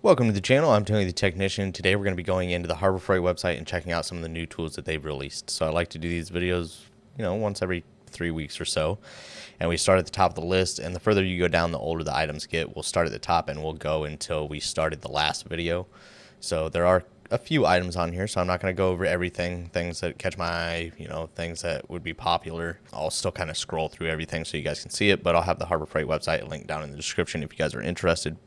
Welcome to the channel. I'm Tony the Technician. Today we're going to be going into the Harbor Freight website and checking out some of the new tools that they've released. So I like to do these videos, once every 3 weeks or so. And we start at the top of the list, and the further you go down, the older the items get. We'll start at the top and we'll go until we started the last video. So there are a few items on here, so I'm not going to go over everything, things that catch my eye, things that would be popular. I'll still kind of scroll through everything so you guys can see it, but I'll have the Harbor Freight website linked down in the description if you guys are interested.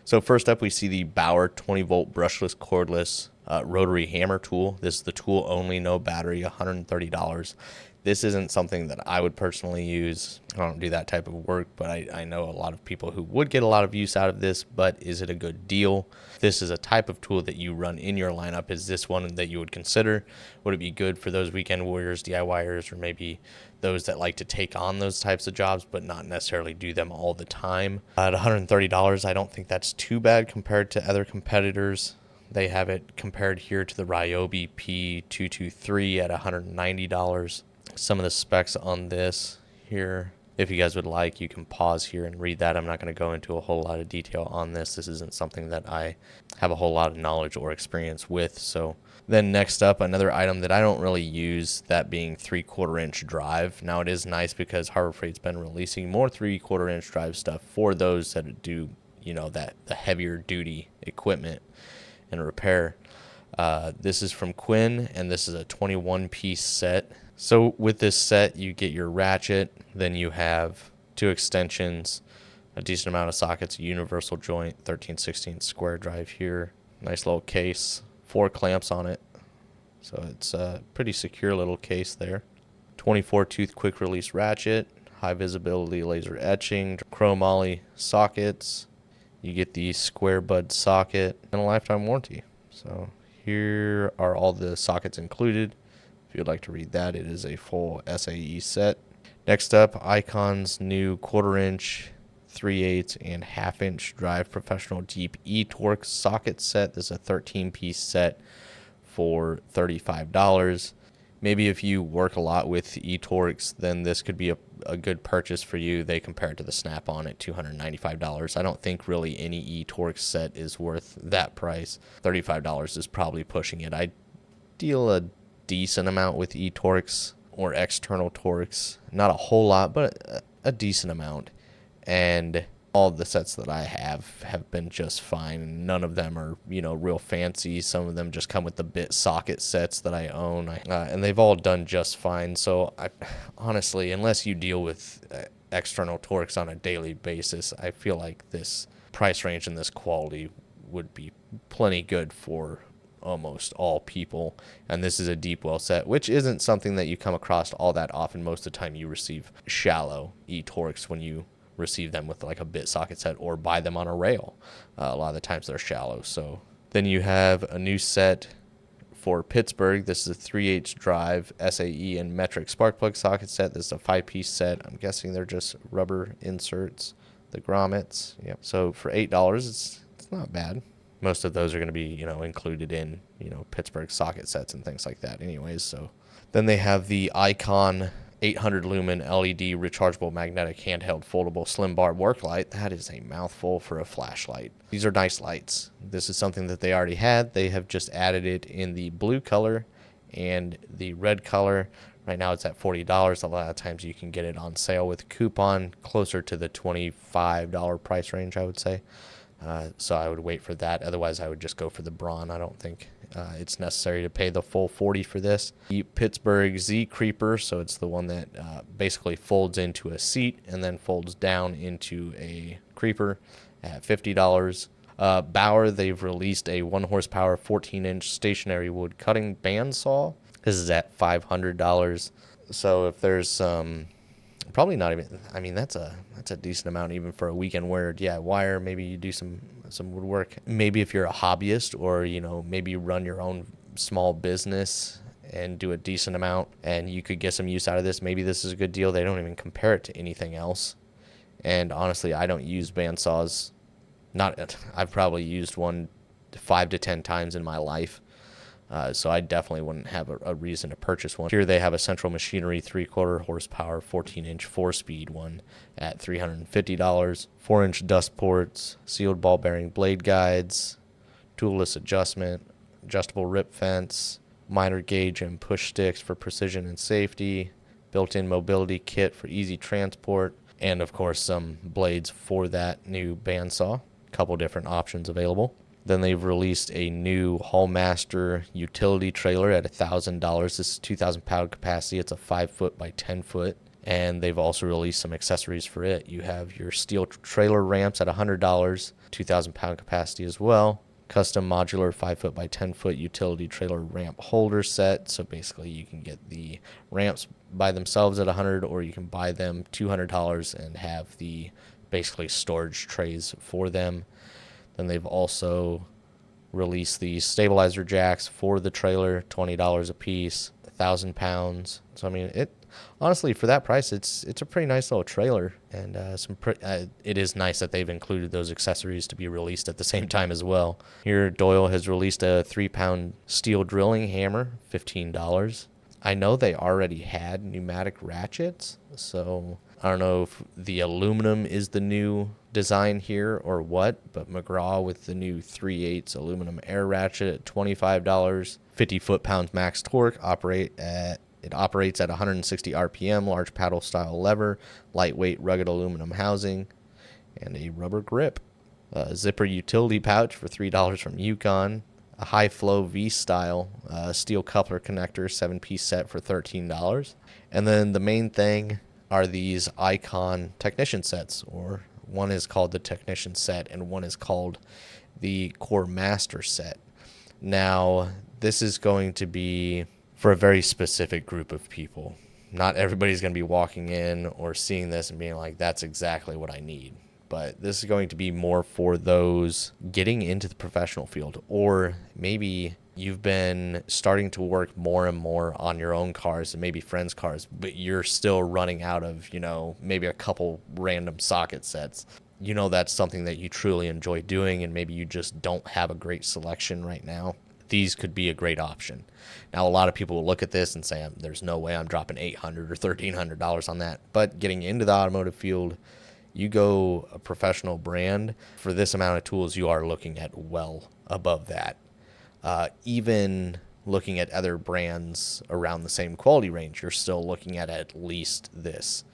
So first up, we see the Bauer 20-volt brushless cordless rotary hammer tool. This is the tool only, no battery, $130. This isn't something that I would personally use. I don't do that type of work, but I know a lot of people who would get a lot of use out of this, but is it a good deal? This is a type of tool that you run in your lineup. Is this one that you would consider? Would it be good for those weekend warriors, DIYers, or maybe those that like to take on those types of jobs but not necessarily do them all the time? At $130, I don't think that's too bad compared to other competitors. They have it compared here to the Ryobi P223 at $190. Some of the specs on this here, if you guys would like, you can pause here and read that. I'm not going to go into a whole lot of detail on this. This isn't something that I have a whole lot of knowledge or experience with. So then next up, another item that I don't really use, that being 3/4 inch drive. Now it is nice because Harbor Freight's been releasing more 3/4 inch drive stuff for those that do, that the heavier duty equipment and repair. This is from Quinn, and this is a 21-piece set. So with this set, you get your ratchet, then you have 2 extensions, a decent amount of sockets, a universal joint, 13/16 square drive here, nice little case, 4 clamps on it, so it's a pretty secure little case there. 24 tooth quick release ratchet, high visibility laser etching, chromoly sockets. You get the square bud socket and a lifetime warranty. So here are all the sockets included. If you'd like to read that, it is a full SAE set. Next up, Icon's new 1/4 inch, 3/8, and 1/2 inch drive professional deep e-torque socket set. This is a 13-piece set for $35. Maybe if you work a lot with e-torques, then this could be a good purchase for you. They compare it to the Snap-on at $295. I don't think really any e-torque set is worth that price. $35 is probably pushing it. I deal a decent amount with e-torques or external torques. Not a whole lot, but a decent amount. And all the sets that I have been just fine. None of them are, real fancy. Some of them just come with the bit socket sets that I own. And they've all done just fine. So honestly, unless you deal with external torques on a daily basis, I feel like this price range and this quality would be plenty good for almost all people. And this is a deep well set, which isn't something that you come across all that often. Most of the time you receive shallow e-torques when you receive them with like a bit socket set or buy them on a rail. A lot of the times they're shallow. So then you have a new set for Pittsburgh. This is a 3/8 drive SAE and metric spark plug socket set. This is a 5-piece set. I'm guessing they're just rubber inserts, the grommets. Yep. So for $8, it's not bad. Most of those are going to be, included in, Pittsburgh socket sets and things like that anyways. So then they have the Icon 800 lumen LED rechargeable magnetic handheld foldable slim bar work light. That is a mouthful for a flashlight. These are nice lights. This is something that they already had. They have just added it in the blue color and the red color. Right now it's at $40. A lot of times you can get it on sale with a coupon closer to the $25 price range, I would say. So I would wait for that. Otherwise, I would just go for the Braun. I don't think it's necessary to pay the full $40 for this. The Pittsburgh Z Creeper, so it's the one that basically folds into a seat and then folds down into a creeper at $50. Bauer, they've released a 1 horsepower 14-inch stationary wood cutting bandsaw. This is at $500. So if there's probably not even, that's a decent amount even for a weekend warrior DIYer. Maybe you do some woodwork. Maybe if you're a hobbyist or, maybe you run your own small business and do a decent amount and you could get some use out of this. Maybe this is a good deal. They don't even compare it to anything else. And honestly, I don't use bandsaws. I've probably used one 5 to 10 times in my life. So I definitely wouldn't have a reason to purchase one. Here they have a Central Machinery 3/4 horsepower 14-inch 4-speed one at $350. 4-inch dust ports, sealed ball bearing blade guides, toolless adjustment, adjustable rip fence, miter gauge and push sticks for precision and safety, built-in mobility kit for easy transport, and of course some blades for that new bandsaw. Couple different options available. Then they've released a new Hallmaster utility trailer at $1,000. This is 2,000 pound capacity. It's a 5 foot by 10 foot. And they've also released some accessories for it. You have your steel trailer ramps at $100, 2,000 pound capacity as well. Custom modular 5 foot by 10 foot utility trailer ramp holder set. So basically you can get the ramps by themselves at $100, or you can buy them $200 and have the basically storage trays for them. Then they've also released the stabilizer jacks for the trailer, $20 a piece, 1,000 pounds. So I mean, it honestly, for that price, it's a pretty nice little trailer, and it is nice that they've included those accessories to be released at the same time as well. Here, Doyle has released a 3-pound steel drilling hammer, $15. I know they already had pneumatic ratchets, so I don't know if the aluminum is the new design here or what, but McGraw with the new 3/8 aluminum air ratchet at $25. 50 foot-pounds max torque, operates at 160 RPM, large paddle style lever, lightweight rugged aluminum housing, and a rubber grip. A zipper utility pouch for $3 from Yukon. A high flow V style steel coupler connector 7-piece set for $13. And then the main thing are these Icon technician sets, or one is called the technician set and one is called the Core Master set. Now, this is going to be for a very specific group of people. Not everybody's going to be walking in or seeing this and being like, that's exactly what I need. But this is going to be more for those getting into the professional field, or maybe you've been starting to work more and more on your own cars and maybe friends' cars, but you're still running out of, maybe a couple random socket sets. That's something that you truly enjoy doing, and maybe you just don't have a great selection right now. These could be a great option. Now, a lot of people will look at this and say, there's no way I'm dropping $800 or $1,300 on that. But getting into the automotive field, you go a professional brand, for this amount of tools, you are looking at well above that. Even looking at other brands around the same quality range, you're still looking at least this.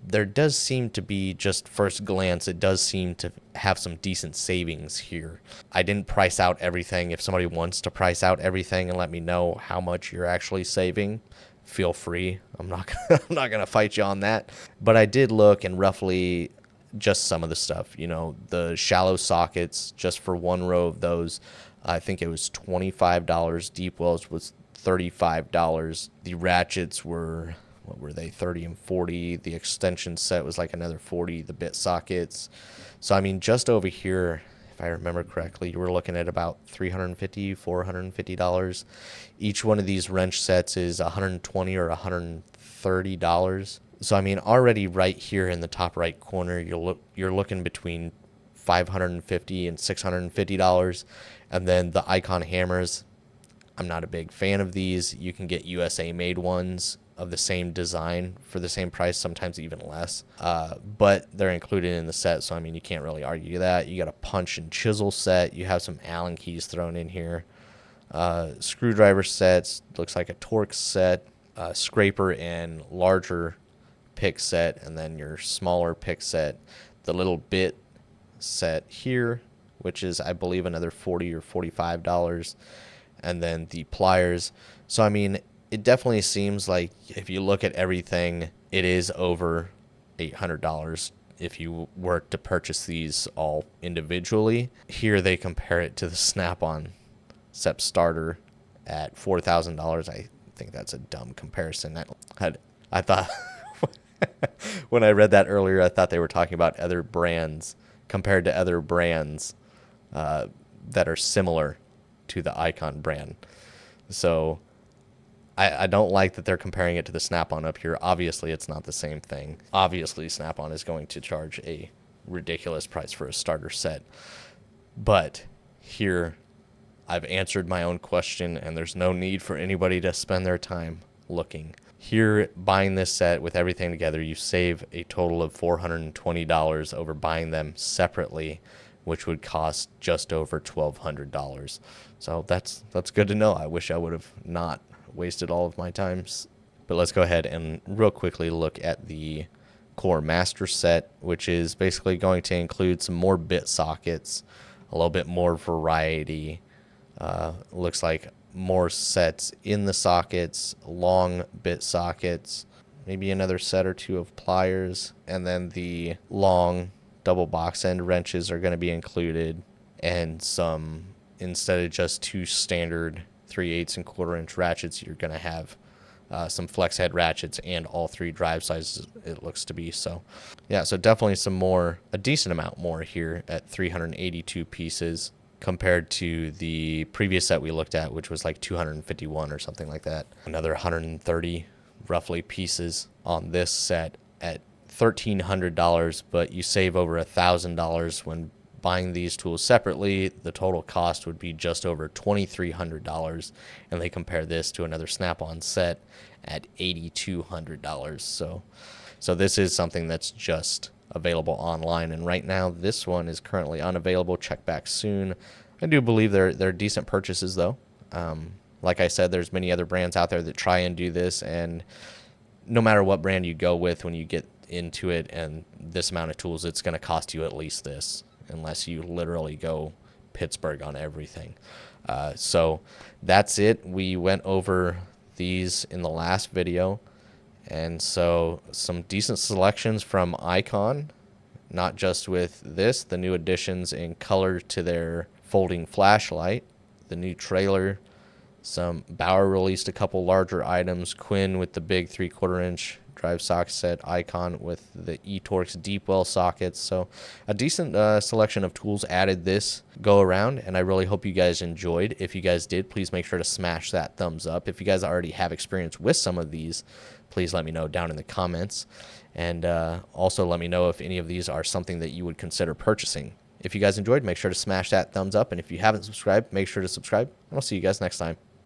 There does seem to be, just first glance, it does seem to have some decent savings here. I didn't price out everything. If somebody wants to price out everything and let me know how much you're actually saving, feel free. I'm not gonna fight you on that. But I did look, and roughly just some of the stuff, the shallow sockets, just for one row of those, I think it was $25. Deep wells was $35. The ratchets were, what were they, 30 and 40. The extension set was like another 40, the bit sockets. So I mean, just over here, if I remember correctly, you were looking at about $350, $450. Each one of these wrench sets is $120 or $130. So I mean, already right here in the top right corner, you're looking between $550 and $650. And then the Icon hammers, I'm not a big fan of these. You can get USA made ones of the same design for the same price, sometimes even less. But they're included in the set, so I mean, you can't really argue that. You got a punch and chisel set. You have some Allen keys thrown in here. Screwdriver sets, looks like a torque set, scraper and larger pick set, and then your smaller pick set. The little bit set here, which is, I believe, another $40 or $45. And then the pliers. So, I mean, it definitely seems like if you look at everything, it is over $800 if you were to purchase these all individually. Here they compare it to the Snap-on SEP starter at $4,000. I think that's a dumb comparison. I thought when I read that earlier, I thought they were talking about other brands compared to other brands that are similar to the Icon brand. So I don't like that they're comparing it to the Snap-on up here. Obviously, it's not the same thing. Obviously, Snap-on is going to charge a ridiculous price for a starter set. But here, I've answered my own question, and there's no need for anybody to spend their time looking. Here, buying this set with everything together, you save a total of $420 over buying them separately, which would cost just over $1,200. So that's good to know. I wish I would have not wasted all of my time. But let's go ahead and real quickly look at the Core Master set, which is basically going to include some more bit sockets, a little bit more variety. Looks like more sets in the sockets, long bit sockets, maybe another set or two of pliers, and then the long double box end wrenches are going to be included, and some, instead of just two standard 3/8 and 1/4 inch ratchets, you're going to have some flex head ratchets and all three drive sizes, it looks to be. So yeah, so definitely a decent amount more here at 382 pieces compared to the previous set we looked at, which was like 251 or something like that. Another 130 roughly pieces on this set at $1,300, but you save over $1,000 when buying these tools separately. The total cost would be just over $2,300, and they compare this to another Snap-on set at $8,200. So this is something that's just available online, and right now this one is currently unavailable. Check back soon. I do believe they're decent purchases though. Like I said, there's many other brands out there that try and do this, and no matter what brand you go with, when you get into it and this amount of tools, it's going to cost you at least this, unless you literally go Pittsburgh on everything. So that's it. We went over these in the last video. And so some decent selections from Icon, not just with this, the new additions in color to their folding flashlight, the new trailer. Some Bauer released a couple larger items. Quinn with the big 3/4 inch drive socket set. Icon with the eTorx deep well sockets. So a decent selection of tools added this go around, and I really hope you guys enjoyed. If you guys did, please make sure to smash that thumbs up. If you guys already have experience with some of these, please let me know down in the comments. And also let me know if any of these are something that you would consider purchasing. If you guys enjoyed, make sure to smash that thumbs up. And if you haven't subscribed, make sure to subscribe. And I'll see you guys next time.